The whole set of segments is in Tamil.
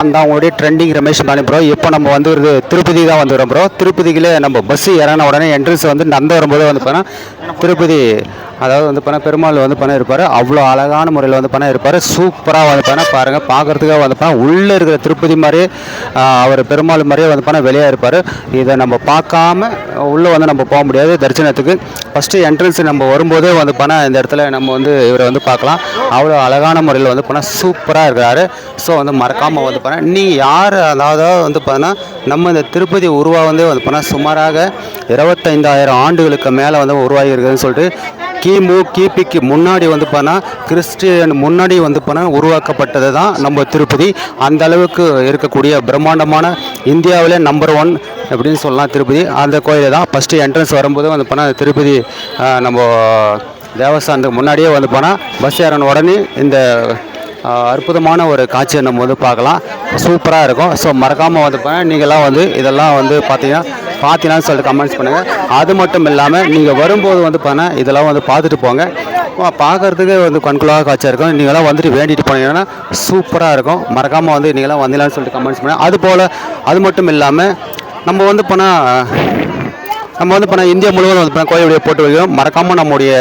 அந்த அவங்களுடைய ட்ரெண்டிங் ரமேஷ் பாணி ப்ரோ. இப்போ நம்ம வந்து ஒரு திருப்பதி தான் வந்து வரோம் ப்ரோ. திருப்பதிக்குள்ளே நம்ம பஸ்ஸு இறங்கின உடனே என்ட்ரன்ஸ் வந்து நடந்து வரும்போது வந்து பார்த்தீங்கன்னா திருப்பதி, அதாவது வந்து பார்த்தா பெருமாள் வந்து பண்ண இருப்பார். அவ்வளோ அழகான முறையில் வந்து பண்ண இருப்பார். சூப்பராக வந்து பண்ண பாருங்கள், பார்க்குறதுக்காக வந்து பண்ண உள்ளே இருக்கிற திருப்பதி மாதிரியே அவர் பெருமாள் மாதிரியே வந்து பண்ண வெளியே இருப்பார். இதை நம்ம பார்க்காம உள்ளே வந்து நம்ம போக முடியாது தரிசனத்துக்கு. ஃபஸ்ட்டு என்ட்ரன்ஸ் நம்ம வரும்போதே வந்து பண்ண இந்த இடத்துல நம்ம வந்து இவரை வந்து பார்க்கலாம். அவ்வளோ அழகான முறையில் வந்து பண்ணால் சூப்பராக இருக்கிறாரு. ஸோ வந்து மறக்காமல் வந்து பண்ண நீ யார், அதாவது வந்து பார்த்தீங்கன்னா நம்ம இந்த திருப்பதி வந்து பண்ணால் சுமாராக 25,000 ஆண்டுகளுக்கு மேலே வந்து உருவாகி இருக்குதுன்னு சொல்லிட்டு கிபிக்கு முன்னாடி வந்து பண்ணால் கிறிஸ்டியன் முன்னாடி வந்து பண்ணால் உருவாக்கப்பட்டது தான் நம்ம திருப்பதி. அந்த அளவுக்கு இருக்கக்கூடிய பிரம்மாண்டமான இந்தியாவிலே நம்பர் 1 அப்படின்னு சொல்லலாம் திருப்பதி. அந்த கோயில் தான் ஃபஸ்ட்டு என்ட்ரன்ஸ் வரும்போது வந்து பண்ணால் திருப்பதி நம்ம தேவஸ்தானத்துக்கு முன்னாடியே வந்து போனால் பஸ் ஏறின உடனே இந்த அற்புதமான ஒரு காட்சியை நம்ம வந்து பார்க்கலாம். சூப்பராக இருக்கும். ஸோ மறக்காமல் வந்து போனால் நீங்கள்லாம் வந்து இதெல்லாம் வந்து பார்த்தீங்கன்னு சொல்லிட்டு கமெண்ட்ஸ் பண்ணுங்கள். அது மட்டும் இல்லாமல் நீங்கள் வரும்போது வந்து பண்ணால் இதெல்லாம் வந்து பார்த்துட்டு போங்க. பார்க்குறதுக்கு வந்து கண்குள்ளாக காட்சியாக இருக்கும். நீங்களாம் வந்துட்டு வேண்டிட்டு போனீங்கன்னா சூப்பராக இருக்கும். மறக்காமல் வந்து நீங்களாம் வந்தீங்களான்னு சொல்லிட்டு கமெண்ட்ஸ் பண்ணுங்கள். அதுபோல் அது மட்டும் இல்லாமல் நம்ம வந்து இந்தியா முழுவதும் வந்து கோயில் வீடியோ போட்டு வைக்கிறோம். மறக்காமல் நம்முடைய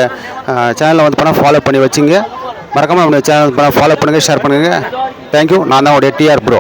சேனலை வந்து ஃபாலோ பண்ணி வச்சுங்க. மறக்காமல் நம்முடைய சேனல் ஃபாலோ பண்ணுங்கள், ஷேர் பண்ணுங்கள். தேங்க்யூ. நான் தான் உடைய டிஆர் ப்ரோ.